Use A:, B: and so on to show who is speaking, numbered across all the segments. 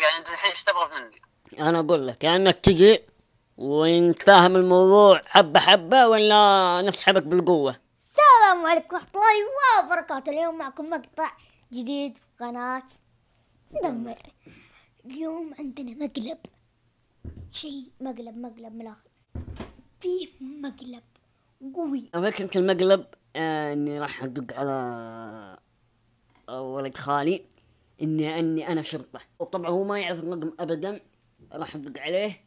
A: يعني انت الحين ايش تبغى مني؟
B: انا اقول لك يا انك تجي ونتفاهم الموضوع حبة حبة ولا نسحبك بالقوة.
C: السلام عليكم ورحمة الله وبركاته. اليوم معكم مقطع جديد في قناة مدمر. اليوم عندنا مقلب، شيء مقلب من الآخر، فيه مقلب قوي.
B: فكرة المقلب اني راح ادق على ولد خالي اني انا شرطة، وطبعا هو ما يعرف الرقم ابدا. راح ادق عليه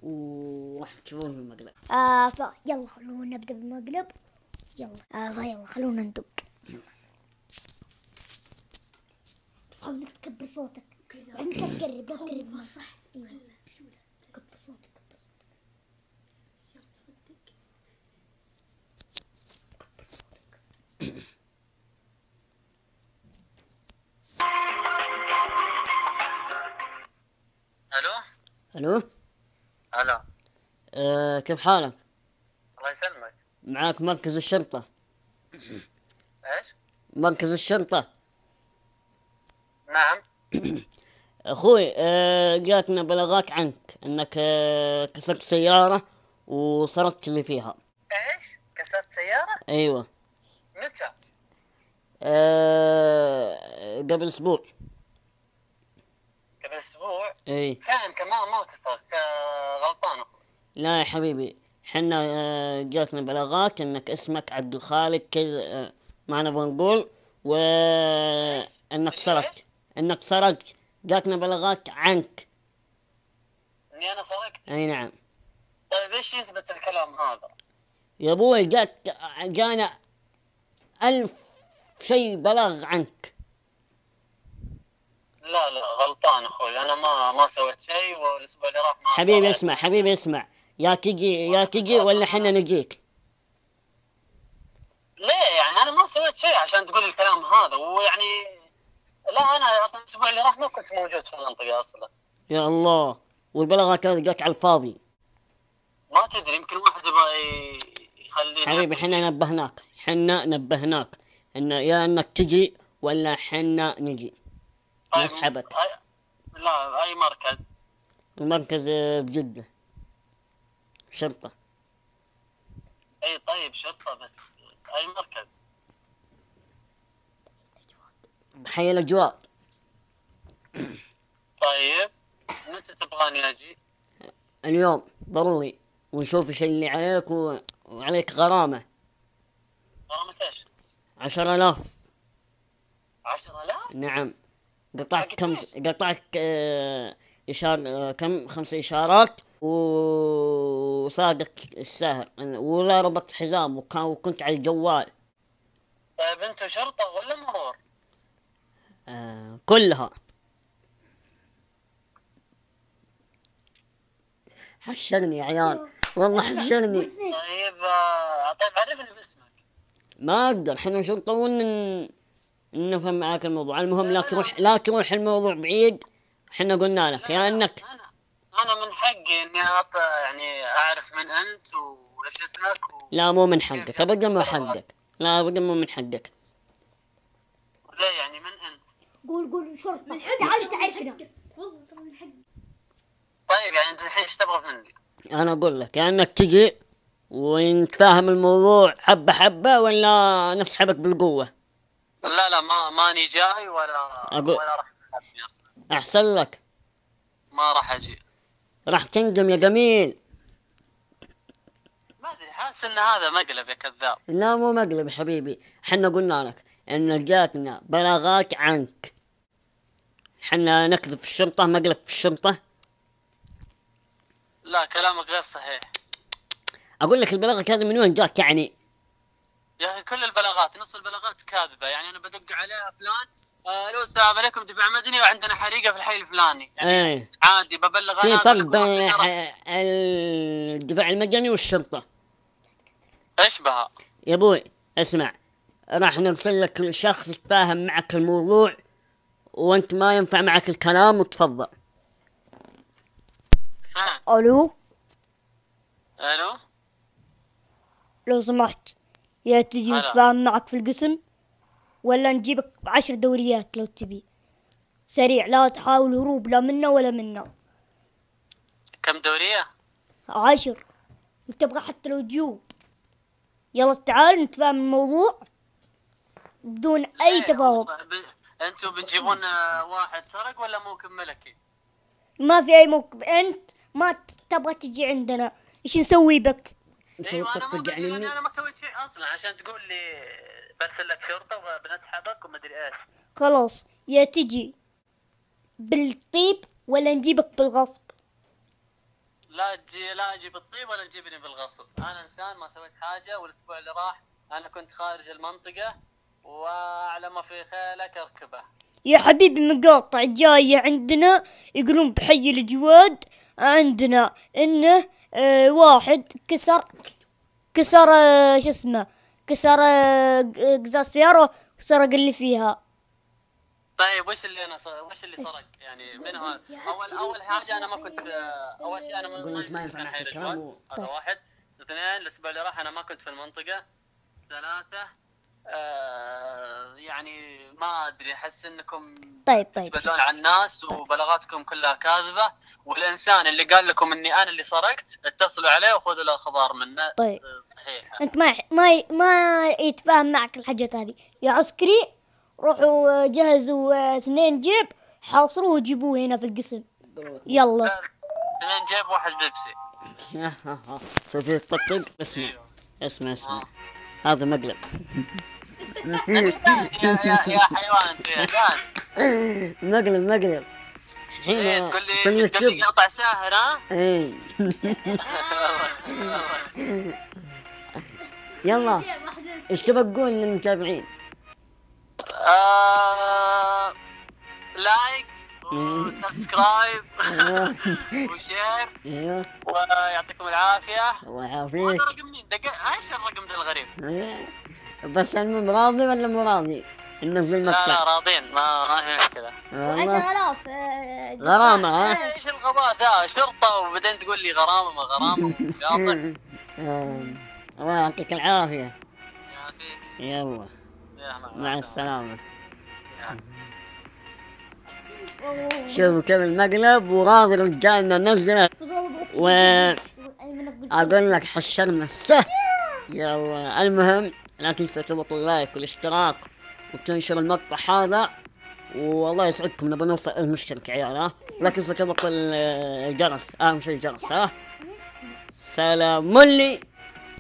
B: وراح تشوفون المقلب.
C: يلا خلونا نبدأ بالمقلب. يلا خلونا ندق. بس حاول انك تكبر صوتك، انت تقرب لا تقرب. صح، كبر صوتك.
A: الو.
B: الو.
A: هلا.
B: كيف حالك؟
A: الله يسلمك.
B: معاك مركز الشرطة.
A: ايش؟
B: مركز الشرطة.
A: نعم.
B: اخوي جاتنا بلاغات عنك انك كسرت سيارة وسرقت اللي فيها.
A: ايش؟ كسرت سيارة؟
B: ايوه.
A: متى؟
B: قبل اسبوع.
A: قبل اسبوع؟
B: اي.
A: كان ما كسرت، غلطان اخوي.
B: لا يا حبيبي، حنا جاتنا بلاغات انك اسمك عبد الخالق كذا، ما نبغى نقول، انك سرقت. جاتنا بلاغات عنك.
A: اني انا سرقت؟
B: اي نعم.
A: طيب ايش يثبت الكلام هذا؟
B: يا ابوي جانا 1000 شيء بلاغ عنك.
A: لا غلطان اخوي، انا ما سويت شيء، والاسبوع اللي راح ما
B: حبيبي
A: صار.
B: اسمع، يا تجي ولا حنا نجيك.
A: ليه يعني انا ما سويت شيء عشان تقول الكلام هذا؟ ويعني لا، انا اصلا الاسبوع اللي راح ما كنت موجود في المنطقه اصلا.
B: يا الله، والبلاغات هذه جات على الفاضي.
A: ما تدري، يمكن واحد يبغى يخليني.
B: حبيبي حنا نبهناك يا انك تجي ولا حنا نجي.
A: طيب
B: نسحبك.
A: لا، اي مركز؟
B: المركز بجدة، شرطة.
A: اي طيب شرطه، بس اي مركز؟
B: حي الأجواء.
A: طيب متى تبغاني اجي؟
B: اليوم ضروري، ونشوف ايش اللي عليك وعليك غرامة.
A: غرامة ايش؟
B: 10,000.
A: 10,000؟
B: نعم. قطعت كم 5 إشارات، وصادق السهر، ولا ربطت حزام، وكنت على الجوال.
A: طيب انتوا شرطة ولا مرور؟
B: كلها. حشرني يا عيال، والله حشرني.
A: طيب عرفني باسمك.
B: ما اقدر، احنا شرطة نفهم معاك الموضوع. المهم لا تروح الموضوع بعيد. احنا قلنا لك يا انك
A: انا من حقي اني يعني اعرف من انت وايش اسمك
B: لا مو من حقك ابدا، مو حقك، لا ابدا مو من حقك.
A: ليه يعني من انت؟
C: قول شرطة من حق، تعال تعرفنا.
A: طيب يعني انت الحين ايش تبغى مني؟
B: انا اقول لك يا انك تجي ونتفاهم الموضوع حبة حبة ولا نسحبك بالقوة.
A: لا ماني جاي ولا راح تخافني اصلا.
B: احسن لك.
A: ما راح اجي.
B: راح تندم يا جميل.
A: ما ادري، حاسس ان هذا مقلب يا كذاب.
B: لا مو مقلب حبيبي، حنا قلنا لك ان جاتنا بلاغات عنك. حنا نكذب في الشرطة، مقلب في الشرطة.
A: لا كلامك غير صحيح.
B: اقول لك البلاغات هذه من وين جات يعني؟
A: يا اخي كل البلاغات، نص البلاغات كاذبه. يعني انا بدق عليها فلان، الو السلام عليكم دفاع مدني وعندنا حريقه في الحي الفلاني، يعني عادي ببلغ.
B: في
A: انا
B: فرق بين الدفاع المدني والشرطه.
A: ايش بها؟
B: يا ابوي اسمع، راح نرسل لك شخص يتفاهم معك الموضوع، وانت ما ينفع معك الكلام، وتفضل.
C: الو لو سمحت، يا تجي نتفاهم معك في القسم ولا نجيبك 10 دوريات لو تبي. سريع، لا تحاول هروب لا منا ولا منا.
A: كم دورية؟
C: 10. تبغى حتى لو تجوب. يلا تعال نتفاهم الموضوع بدون اي تفاهم.
A: انتوا بتجيبون واحد سرق ولا ممكن ملكي؟
C: ما في اي موقف. انت ما تبغى تجي عندنا، ايش نسوي بك؟
A: ايوه انا انا ما سويت شيء اصلا عشان تقول لي برسل لك شرطه وبنسحبك ومدري ايش.
C: خلاص، يا تجي بالطيب ولا نجيبك بالغصب.
A: لا اجي بالطيب ولا تجيبني بالغصب. انا انسان ما سويت حاجه، والاسبوع اللي راح انا كنت خارج المنطقه واعلى ما في خيلك اركبه.
C: يا حبيبي مقاطع جاية عندنا يقولون بحي الجواد عندنا انه واحد كسر شو اسمه، كسر قزاز سيارة وسرق اللي فيها.
A: طيب وش اللي سرق يعني؟ من هو اول حاجه انا ما كنت اول شيء انا ما ينفع حي الجواد، هذا واحد. اثنين، الاسبوع اللي راح انا ما كنت في المنطقه. ثلاثه يعني ما ادري، احس انكم
C: طيب
A: تتبدلون على الناس وبلاغاتكم كلها كاذبه، والانسان اللي قال لكم اني انا اللي سرقت اتصلوا عليه وخذوا له اخبار منه.
C: طيب
A: صحيح
C: انت ما يتفاهم معك الحاجات هذه يا عسكري. روحوا جهزوا 2 جيب، حاصروه وجيبوه هنا في القسم. يلا
A: 2 جيب 1 بيبسي.
B: سوفي تطقطق. اسمع هذا مقلب.
A: يا حيوان انت يا جان.
B: مقلب الحين
A: تقول لي قطع ساهر ها؟
B: ايه. يلا ايش تبغى تقول للمتابعين؟
A: لايك وسبسكرايب وشير.
B: ايوه
A: ويعطيكم العافيه.
B: الله يعافيك.
A: هذا رقم مين؟ ايش الرقم ذا الغريب؟
B: بس المهم راضي ولا مو راضي ننزل مقطع؟
A: لا راضين، ما في مشكله.
C: 10,000
B: غرامه. ها
A: ايش الغباء ده؟ شرطه وبعدين تقول لي غرامه ما غرامه.
B: الله يعطيك العافيه.
A: يعافيك.
B: يلا مع السلامه. شوفوا كيف المقلب وراضي رجالنا نزله. اقول لك حشرنا السه. يلا المهم لا تنسوا تضغطوا اللايك والاشتراك وتنشروا المقطع هذا، والله يسعدكم. نبغى نوصل المشترك يا عيال. لا تنسوا تضغطوا الجرس، اهم شيء الجرس. سلام لي.